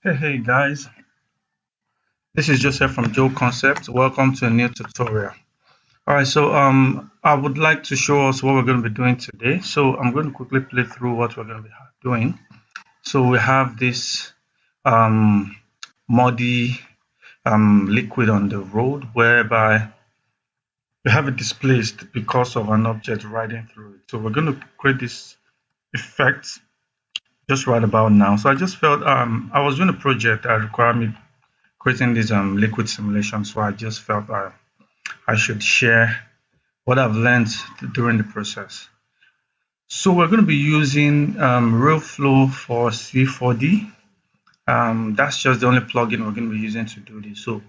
Hey guys, this is Joseph from Jouleconcepts. Welcome to a new tutorial. All right, so I would like to show us what we're going to be doing today. So I'm going to quickly play through what we're going to be doing. So we have this um, muddy liquid on the road, whereby we have it displaced because of an object riding through it. So we're going to create this effect just right about now. So I just felt I was doing a project that required me creating this liquid simulation. So I just felt I should share what I've learned during the process. So we're going to be using RealFlow for C4D. That's just the only plugin we're going to be using to do this. So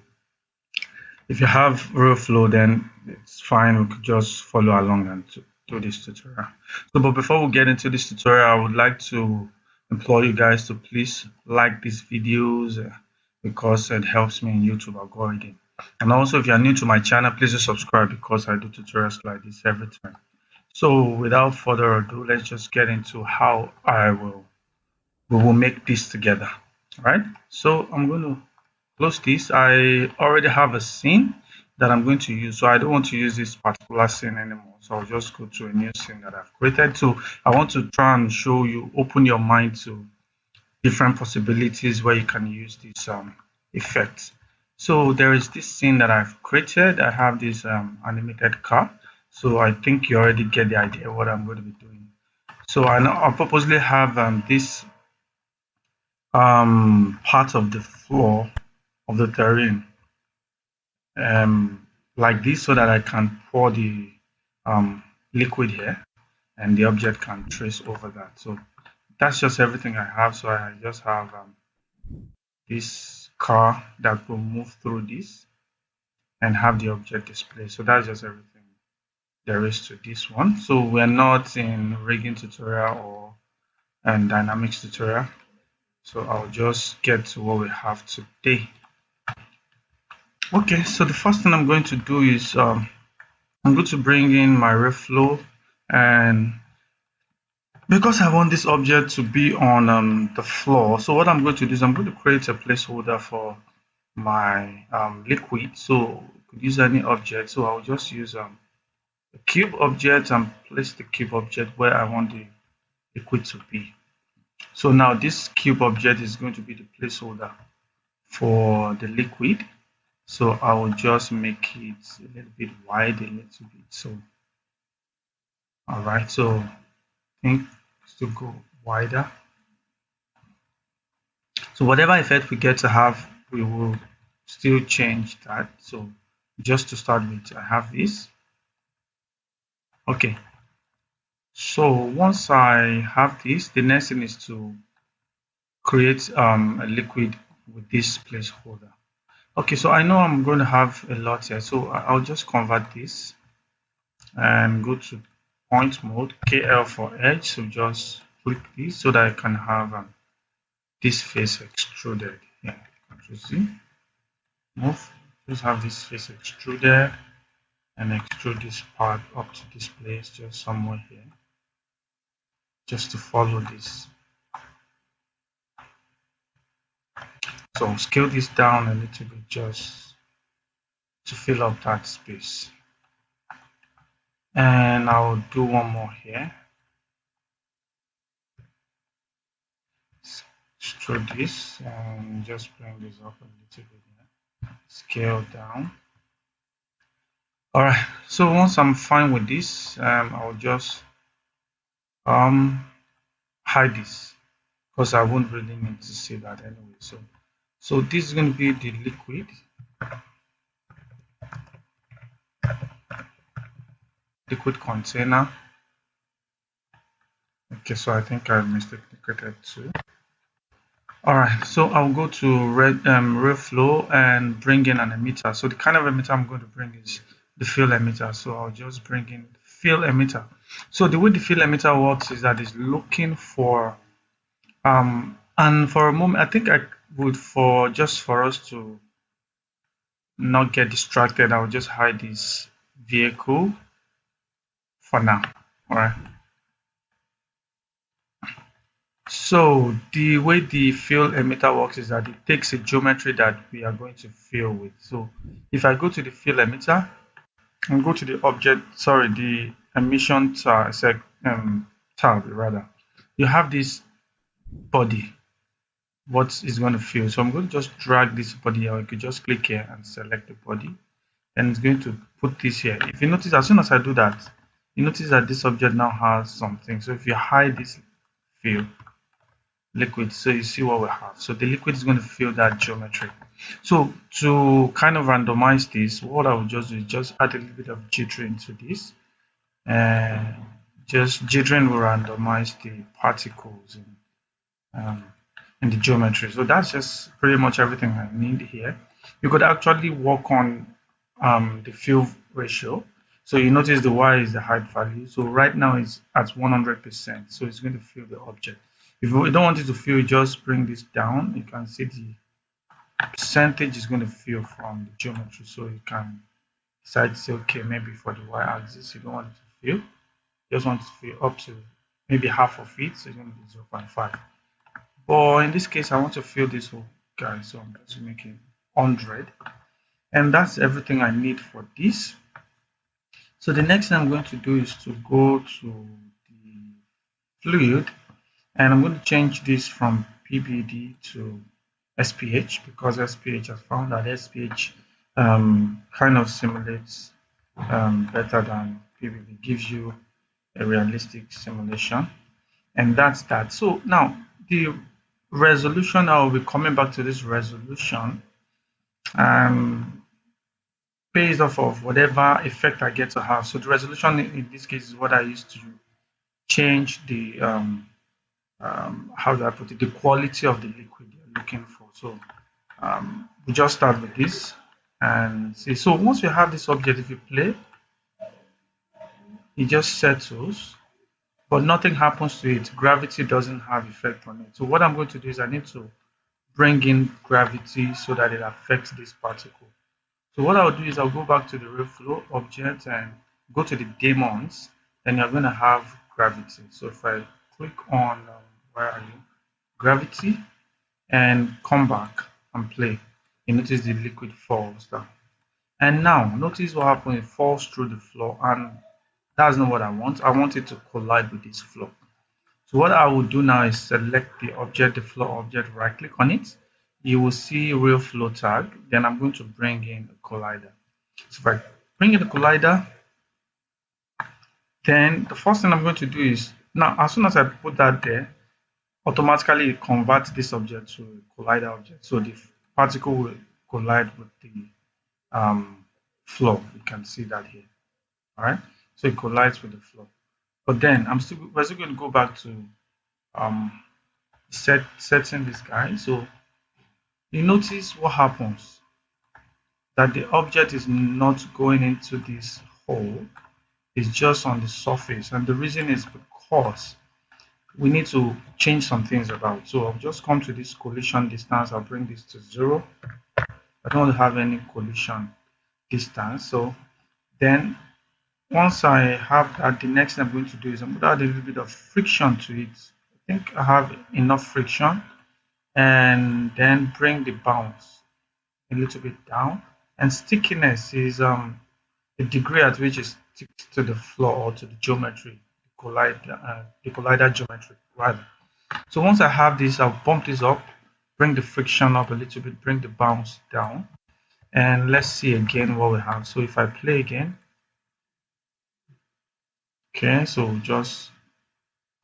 if you have RealFlow, then it's fine. We could just follow along and do this tutorial. So, but before we get into this tutorial, I would like to implore you guys to please like these videos because it helps me in YouTube algorithm. And also, if you are new to my channel, please do subscribe because I do tutorials like this every time. So, without further ado, let's just get into how we will make this together. All right. So I'm going to close this. I already have a scene that I'm going to use, so I don't want to use this particular scene anymore. So I'll just go to a new scene that I've created. So I want to try and show you, open your mind to different possibilities where you can use this effect. So there is this scene that I've created. I have this animated car. So I think you already get the idea of what I'm going to be doing. So I purposely have this part of the floor of the terrain like this so that I can pour the liquid here and the object can trace over that. So that's just everything I have. So I just have this car that will move through this and have the object display. So that's just everything there is to this one. So we're not in rigging tutorial or and dynamics tutorial. So I'll just get to what we have today. Okay, so the first thing I'm going to do is I'm going to bring in my RealFlow, and because I want this object to be on the floor, so what I'm going to do is I'm going to create a placeholder for my liquid. So you could use any object. So I'll just use a cube object and place the cube object where I want the liquid to be. So now this cube object is going to be the placeholder for the liquid. So I will just make it a little bit wide, a little bit. So all right, so I think to go wider. So whatever effect we get to have, we will still change that. So just to start with, I have this. Okay. So once I have this, the next thing is to create a liquid with this placeholder. Okay, so I know I'm going to have a lot here. So I'll just convert this and go to point mode, KL for edge. So just click this so that I can have this face extruded here. Control Z, move, just have this face extruded and extrude this part up to this place, just somewhere here, just to follow this. So scale this down a little bit just to fill up that space. And I'll do one more here. Extrude this and just bring this up a little bit here. Scale down. Alright, so once I'm fine with this, I'll just hide this because I won't really need to see that anyway. So this is going to be the liquid container. Okay, so I think I mistakenly created two. Alright, so I'll go to RealFlow and bring in an emitter. So the kind of emitter I'm going to bring is the fill emitter. So I'll just bring in the fill emitter. So the way the fill emitter works is that it's looking for and for a moment I think I would for us to not get distracted, I'll just hide this vehicle for now. Alright. So the way the fill emitter works is that it takes a geometry that we are going to fill with. So if I go to the fill emitter and go to the object, sorry, the emission tab rather, you have this body, what is going to fill. So I'm going to just drag this body, or you could just click here and select the body, and it's going to put this here. If you notice, as soon as I do that, you notice that this object now has something. So if you hide this fill liquid, so you see what we have. So the liquid is going to fill that geometry. So to kind of randomize this, what I will just do is just add a little bit of jittering into this, and just jittering will randomize the particles in the geometry. So that's just pretty much everything I need here. You could actually work on the fill ratio. So you notice the Y is the height value. So right now it's at 100%. So it's going to fill the object. If you don't want it to fill, just bring this down. You can see the percentage is going to fill from the geometry. So you can decide to say, okay, maybe for the Y axis, you don't want it to fill. You just want it to fill up to maybe half of it. So it's going to be 0.5. But in this case, I want to fill this whole guy. So I'm going to make it 100. And that's everything I need for this. So the next thing I'm going to do is to go to the fluid, and I'm going to change this from PBD to SPH, because SPH has found that SPH kind of simulates better than PBD, gives you a realistic simulation, and that's that. So now the resolution, I will be coming back to this resolution based off of whatever effect I get to have. So the resolution in this case is what I use to change the how do I put it, the quality of the liquid you're looking for. So we just start with this and see. So once you have this object, if you play, it just settles, but nothing happens to it. Gravity doesn't have effect on it. So what I'm going to do is I need to bring in gravity so that it affects this particle. So what I'll do is I'll go back to the RealFlow object and go to the daemons, and you're going to have gravity. So if I click on where are you, gravity, and come back and play, you notice the liquid falls down. And now notice what happens, it falls through the floor, and that's not what I want. I want it to collide with this floor. So what I will do now is select the object, the floor object, right click on it. You will see RealFlow tag. Then I'm going to bring in a collider. So if I bring in the collider, then the first thing I'm going to do is, now as soon as I put that there, automatically it converts this object to a collider object. So the particle will collide with the floor. You can see that here. All right. So it collides with the floor. But then we're still going to go back to setting this guy. So you notice what happens, that the object is not going into this hole, it's just on the surface, and the reason is because we need to change some things about. So I'll just come to this collision distance, I'll bring this to 0. I don't want to have any collision distance. So then once I have that, the next thing I'm going to do is I'm going to add a little bit of friction to it. I think I have enough friction, and then bring the bounce a little bit down. And stickiness is the degree at which it sticks to the floor or to the geometry, the collider geometry rather. So once I have this, I'll bump this up, bring the friction up a little bit, bring the bounce down, and let's see again what we have. So if I play again, okay, so just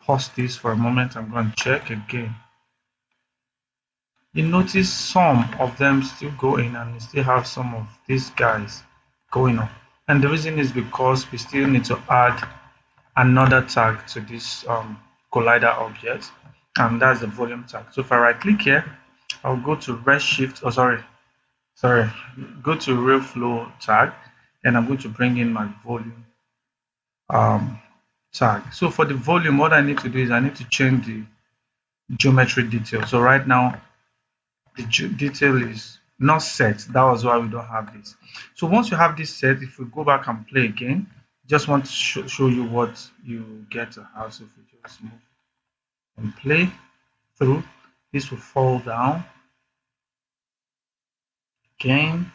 pause this for a moment. I'm going to check again. You notice some of them still go in, and we still have some of these guys going on. And the reason is because we still need to add another tag to this collider object, and that's the volume tag. So if I right click here, I'll go to Redshift, go to RealFlow tag, and I'm going to bring in my volume tag. So for the volume, what I need to do is I need to change the geometry detail. So right now the detail is not set. That was why we don't have this. So once you have this set, if we go back and play again, just want to show you what you get to have. So if we just move and play, through, this will fall down again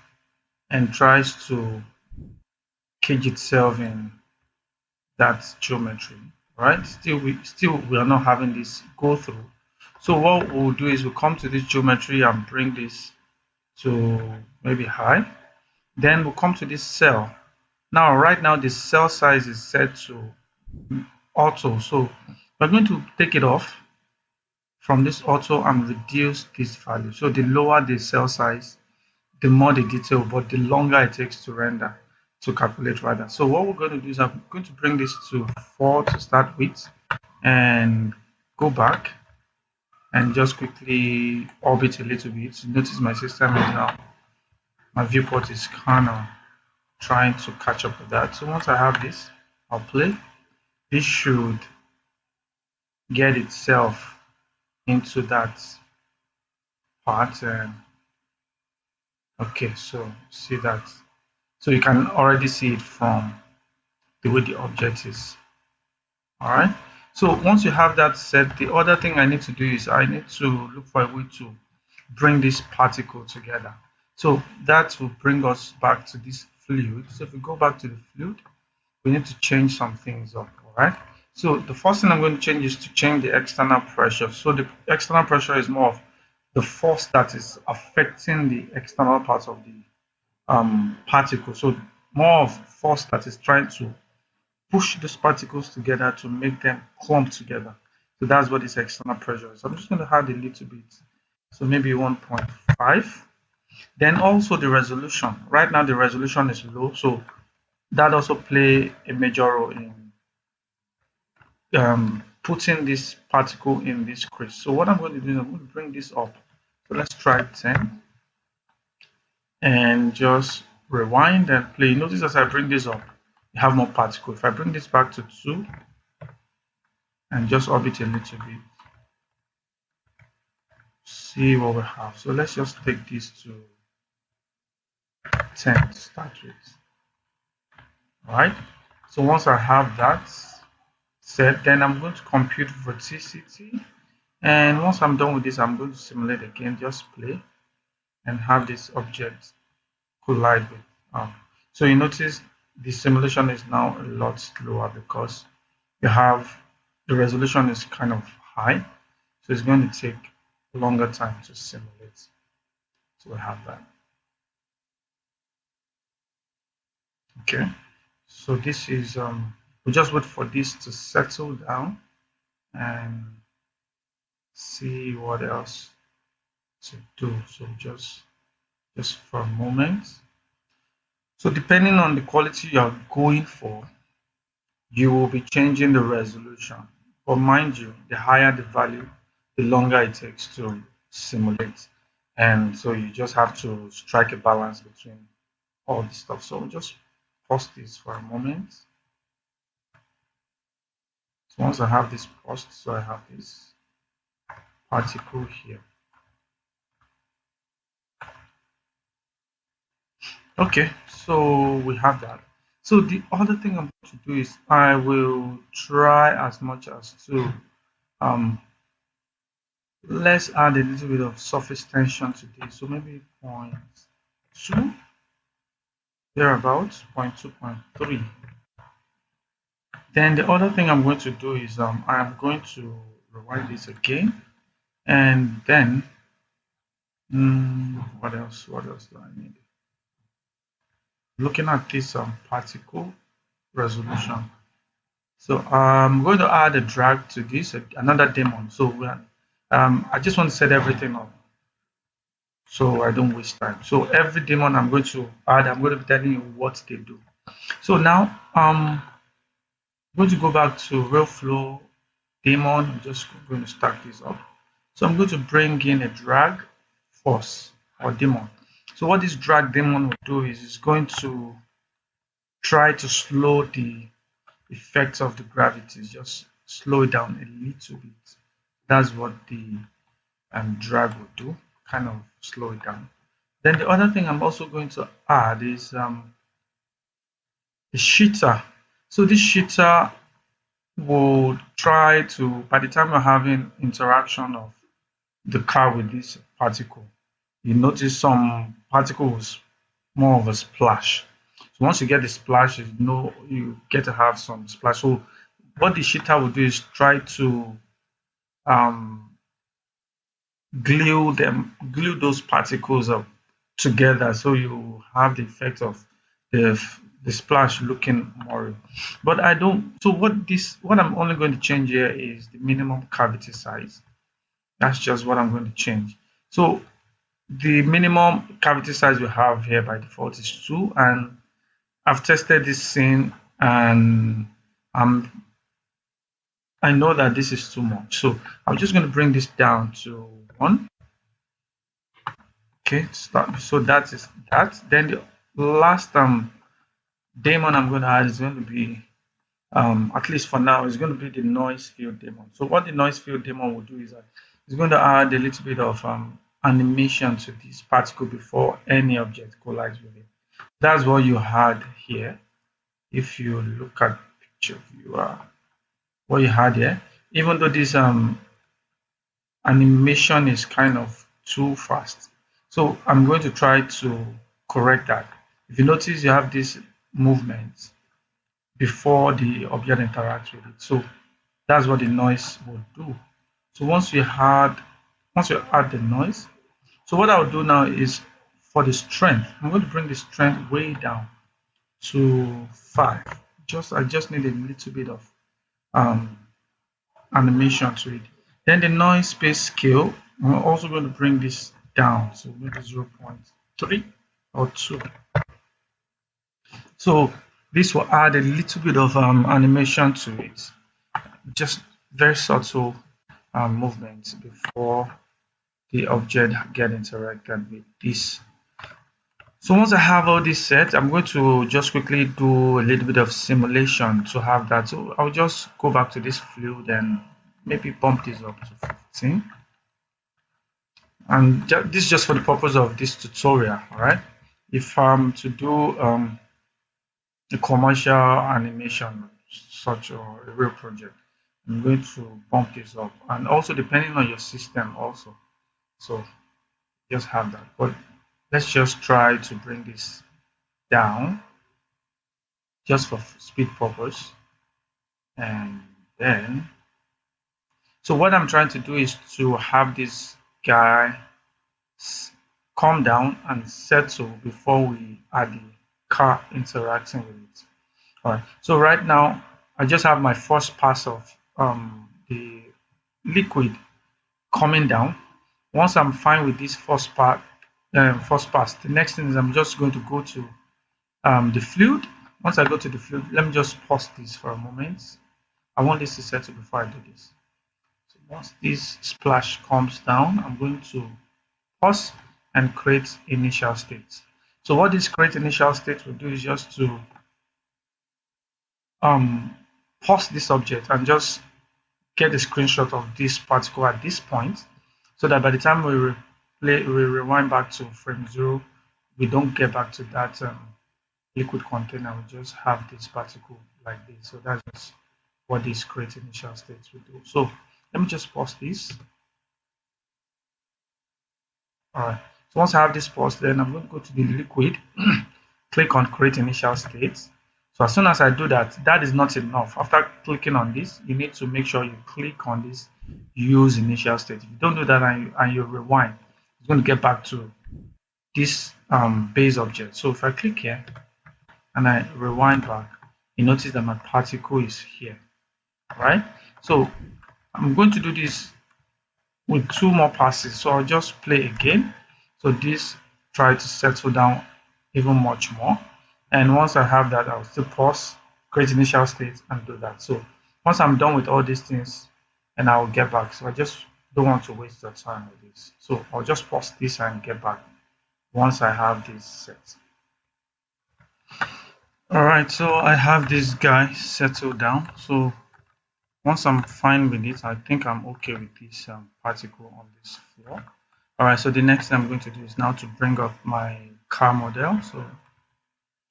and tries to cage itself in that geometry, right? Still we are not having this go through. So what we'll do is we'll come to this geometry and bring this to maybe high. Then we'll come to this cell. Now, right now, the cell size is set to auto. So we're going to take it off from this auto and reduce this value. So the lower the cell size, the more the detail, but the longer it takes to render, to calculate rather. So what we're going to do is I'm going to bring this to 4 to start with and go back and just quickly orbit a little bit. Notice my system is now, my viewport is kind of trying to catch up with that. So once I have this, I'll play. This should get itself into that part. And okay, so see that. So you can already see it from the way the object is. All right. So once you have that set, the other thing I need to do is I need to look for a way to bring this particle together. So that will bring us back to this fluid. So if we go back to the fluid, we need to change some things up. All right. So the first thing I'm going to change is to change the external pressure. So the external pressure is more of the force that is affecting the external part of the particle. So more of force that is trying to push these particles together to make them clump together. So that's what this external pressure is. I'm just going to add a little bit. So maybe 1.5. Then also the resolution. Right now the resolution is low, so that also play a major role in putting this particle in this crease. So what I'm going to do is I'm going to bring this up. So let's try 10 and just rewind and play. Notice as I bring this up, you have more particle. If I bring this back to 2 and just orbit a little bit, see what we have. So let's just take this to 10 to start with. All right. So once I have that set, then I'm going to compute vorticity. And once I'm done with this, I'm going to simulate again, just play and have this object collide with. So you notice the simulation is now a lot slower because you have the resolution is kind of high. So it's going to take a longer time to simulate. So we have that. Okay. So this is we just wait for this to settle down and see what else to do. So just for a moment. So depending on the quality you are going for, you will be changing the resolution. But mind you, the higher the value, the longer it takes to simulate. And so you just have to strike a balance between all this stuff. So just pause this for a moment. So once I have this paused, so I have this particle here. Okay, so we have that. So the other thing I'm going to do is I will try as much as to let's add a little bit of surface tension to this. So maybe 0.2 thereabouts, 0.2, 0.3. Then the other thing I'm going to do is I'm going to rewind this again, and then what else do I need? Looking at this particle resolution. So I'm going to add a drag to this, another daemon. So I just want to set everything up so I don't waste time. So every daemon I'm going to add, I'm going to be telling you what they do. So now I'm going to go back to RealFlow daemon. I'm just going to start this up. So I'm going to bring in a drag force or daemon. So what this drag daemon will do is it's going to try to slow the effects of the gravity, just slow it down a little bit. That's what the drag will do, kind of slow it down. Then the other thing I'm also going to add is the shitter. So this shitter will try to, by the time you're having interaction of the car with this particle, you notice some particles more of a splash. So once you get the splash, you get to have some splash. So what the shitter will do is try to um, glue those particles up together, so you have the effect of the splash looking more real. But I don't. So what I'm only going to change here is the minimum cavity size. That's just what I'm going to change. So the minimum cavity size we have here by default is 2, and I've tested this scene, and I know that this is too much. So I'm just going to bring this down to 1. Okay, start. So that is that. Then the last daemon I'm going to add is going to be, at least for now, is going to be the noise field daemon. So what the noise field daemon will do is that it's going to add a little bit of animation to this particle before any object collides with it. That's what you had here. If you look at the picture viewer, what you had here, even though this animation is kind of too fast. So I'm going to try to correct that. If you notice, you have this movement before the object interacts with it. So that's what the noise will do. So once you add the noise, so what I'll do now is for the strength, I'm going to bring the strength way down to 5. I just need a little bit of um, animation to it. Then the noise space scale, I'm also going to bring this down, so maybe 0.3 or 2. So this will add a little bit of animation to it, just very subtle movements before the object get interacted with this. So once I have all this set, I'm going to just quickly do a little bit of simulation to have that. So I'll just go back to this fluid and maybe bump this up to 15. And this is just for the purpose of this tutorial, all right? If I'm to do a commercial animation, such or a real project, I'm going to bump this up, and also depending on your system also. So just have that. But let's just try to bring this down just for speed purpose. And then, so what I'm trying to do is to have this guy calm down and settle before we add the car interacting with it. All right, so right now I just have my first pass of the liquid coming down. Once I'm fine with this first pass, the next thing is I'm just going to go to the fluid. Once I go to the fluid, let me just pause this for a moment. I want this to settle before I do this. So once this splash comes down, I'm going to pause and create initial state. So what this create initial state will do is just to pause this object and just get a screenshot of this particle at this point, so that by the time we rewind back to frame 0, we don't get back to that liquid container. We just have this particle like this. So that's just what this create initial states will do. So let me just pause this. All right. So once I have this paused, then I'm going to go to the liquid, click on create initial states. So as soon as I do that, that is not enough. After clicking on this, you need to make sure you click on this use initial state. If you don't do that and you rewind, it's going to get back to this base object. So if I click here and I rewind back, you notice that my particle is here. All right. So I'm going to do this with 2 more passes. So I'll just play again. So this try to settle down even much more. And once I have that, I'll still pause, create initial state, and do that. So once I'm done with all these things, and I'll get back. So I just don't want to waste your time with this. So I'll just pause this and get back once I have this set. All right, so I have this guy settled down. So once I'm fine with it, I think I'm okay with this particle on this floor. All right, so the next thing I'm going to do is now to bring up my car model. So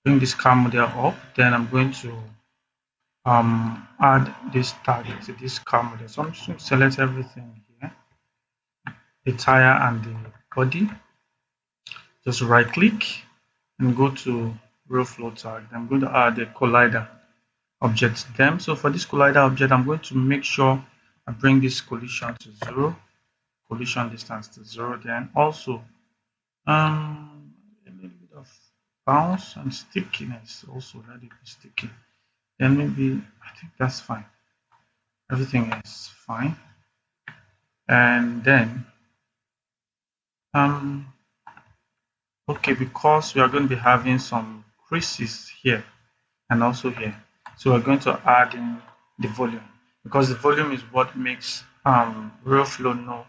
bring this car model up, then I'm going to add this target to this car model. So I'm just going to select everything here. the tire and the body. Just right click and go to RealFlow tag. I'm going to add a collider object to them. So for this collider object, I'm going to make sure I bring this collision to 0, collision distance to 0. Then also a little bit of bounce and stickiness. Also let it be sticky. Then maybe I think that's fine. Everything is fine. And then okay, because we are going to be having some creases here and also here, so we're going to add in the volume, because the volume is what makes RealFlow know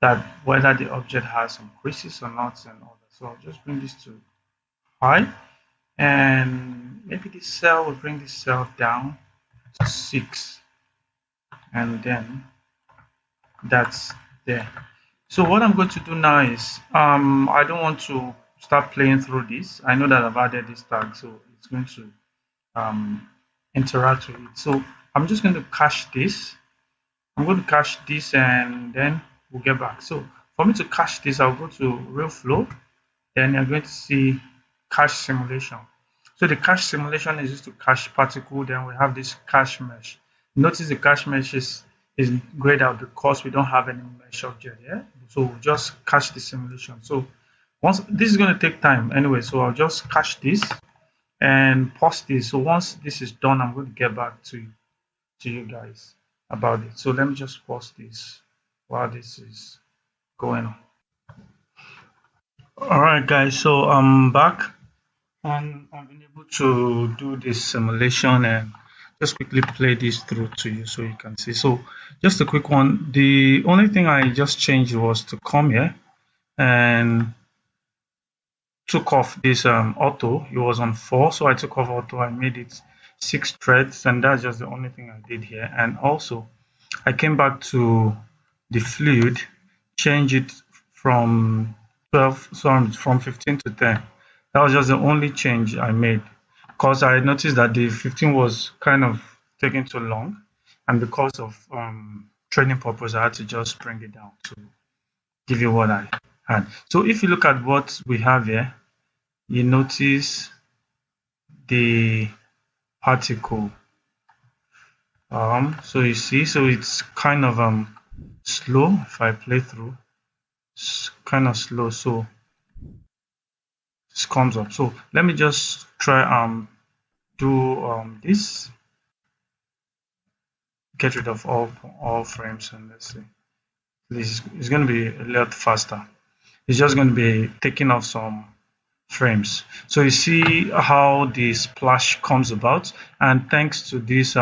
that whether the object has some creases or not and all that. So I'll just bring this to high, and maybe this cell will bring this cell down to 6, and then that's there. So what I'm going to do now is I don't want to start playing through this. I know that I've added this tag, so it's going to interact with it. So I'm just going to cache this. I'm going to cache this and then we'll get back. So for me to cache this, I'll go to RealFlow. Then you're going to see cache simulation. So the cache simulation is used to cache particle. Then we have this cache mesh. Notice the cache mesh is grayed out because we don't have any mesh object here. So we'll just cache the simulation. So once this is going to take time anyway, so I'll just cache this and pause this. So once this is done, I'm going to get back to you guys about it. So let me just pause this while this is going on. All right, guys. So I'm back and I've been able to do this simulation and just quickly play this through to you so you can see. So just a quick one. The only thing I just changed was to come here and took off this auto. It was on 4, so I took off auto. I made it 6 threads, and that's just the only thing I did here. And also I came back to the fluid, change it from 12, sorry, from 15 to 10. That was just the only change I made, because I noticed that the 15 was kind of taking too long, and because of training purpose, I had to just bring it down to give you what I had. So if you look at what we have here, you notice the particle. So you see, so it's kind of slow. If I play through, it's kind of slow, so this comes up. So let me just try do this, get rid of all frames, and let's see. This is going to be a lot faster. It's just going to be taking off some frames. So you see how the splash comes about, and thanks to this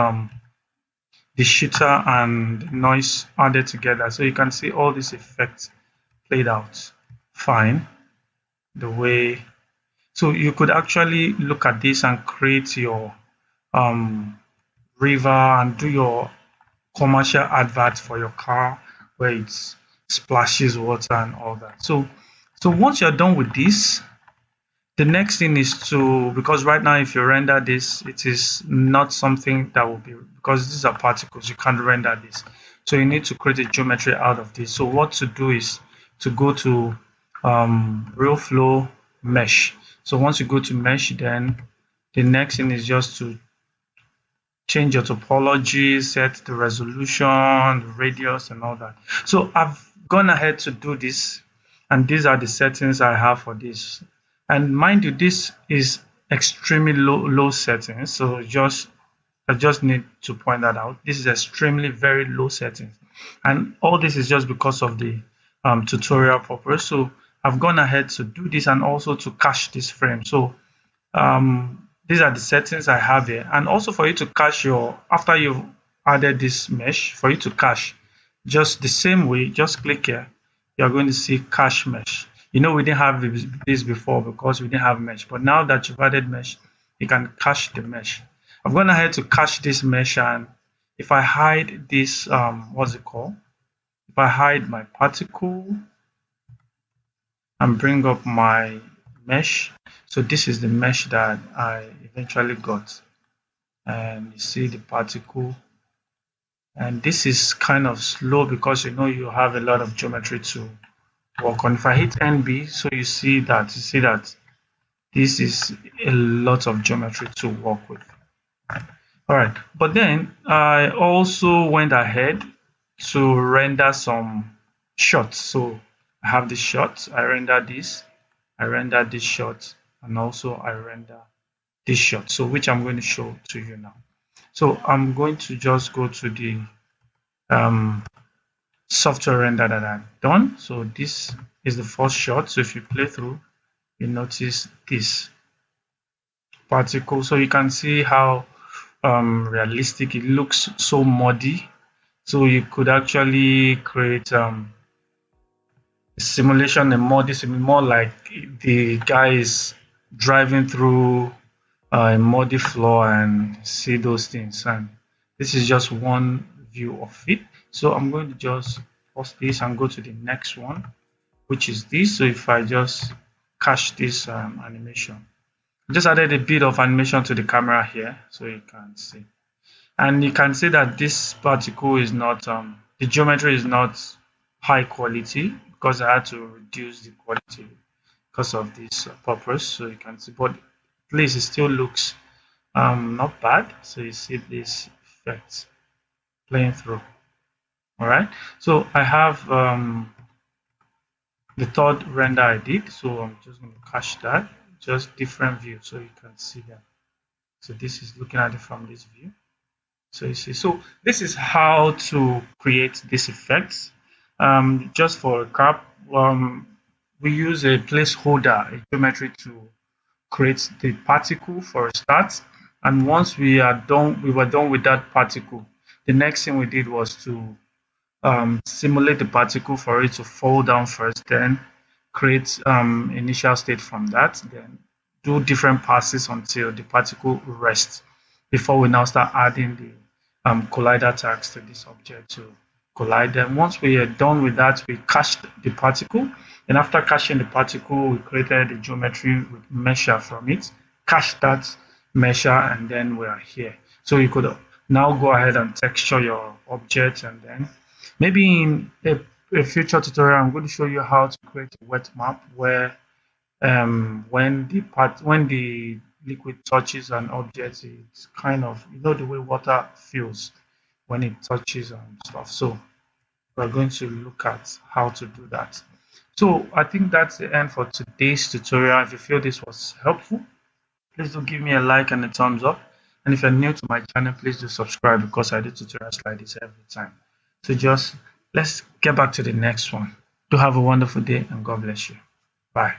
the shitter and the noise added together, so you can see all these effects played out fine the way. So you could actually look at this and create your river and do your commercial advert for your car where it splashes water and all that. So once you're done with this, the next thing is to, because right now if you render this, it is not something that will be, because these are particles, you can't render this. So you need to create a geometry out of this. So what to do is to go to RealFlow mesh. So once you go to mesh, then the next thing is just to change your topology, set the resolution, the radius, and all that. So I've gone ahead to do this, and these are the settings I have for this. And mind you, this is extremely low settings. So I just need to point that out. This is extremely very low settings, and all this is just because of the tutorial purpose. So I've gone ahead to do this and also to cache this frame. So these are the settings I have here, and also for you to cache your, after you've added this mesh, for you to cache just the same way, just click here, you're going to see cache mesh. You know, we didn't have this before because we didn't have mesh, but now that you've added mesh, you can cache the mesh. I've gone ahead to cache this mesh, and if I hide this what's it called, if I hide my particle and bring up my mesh, so this is the mesh that I eventually got, and you see the particle and this is kind of slow because you have a lot of geometry to work on. If I hit NB, so you see that this is a lot of geometry to work with. All right, but then I also went ahead to render some shots. So I have this shot, I render this shot, and also I render this shot. So which I'm going to show to you now. So I'm going to just go to the um, software render that I've done. So this is the first shot. So if you play through, you notice this particle. So you can see how realistic it looks, so muddy. So you could actually create a simulation, a muddy more like the guy is driving through a muddy floor and see those things. And this is just one view of it. So I'm going to just pause this and go to the next one, which is this. So if I just cache this animation, I just added a bit of animation to the camera here so you can see. And you can see that this particle is not, the geometry is not high quality because I had to reduce the quality because of this purpose. So you can see, but at least it still looks not bad. So you see this effect playing through. All right. So I have the third render I did. So I'm just going to cache that, just different view so you can see that. So this is looking at it from this view. So you see, so this is how to create these effects. Just for a recap, we use a placeholder, a geometry to create the particle for a start. And once we were done with that particle, the next thing we did was to simulate the particle for it to fall down first, then create initial state from that, then do different passes until the particle rests before we now start adding the collider tags to this object to collide them. Once we are done with that, we cached the particle, and after caching the particle, we created the geometry with measure from it, cached that measure, and then we are here. So you could now go ahead and texture your object, and then maybe in a future tutorial, I'm going to show you how to create a wet map where when the liquid touches an object, it's kind of, the way water feels when it touches stuff. So we're going to look at how to do that. So I think that's the end for today's tutorial. If you feel this was helpful, please do give me a like and a thumbs up. And if you're new to my channel, please do subscribe because I do tutorials like this every time. So let's get back to the next one. Do have a wonderful day and God bless you. Bye.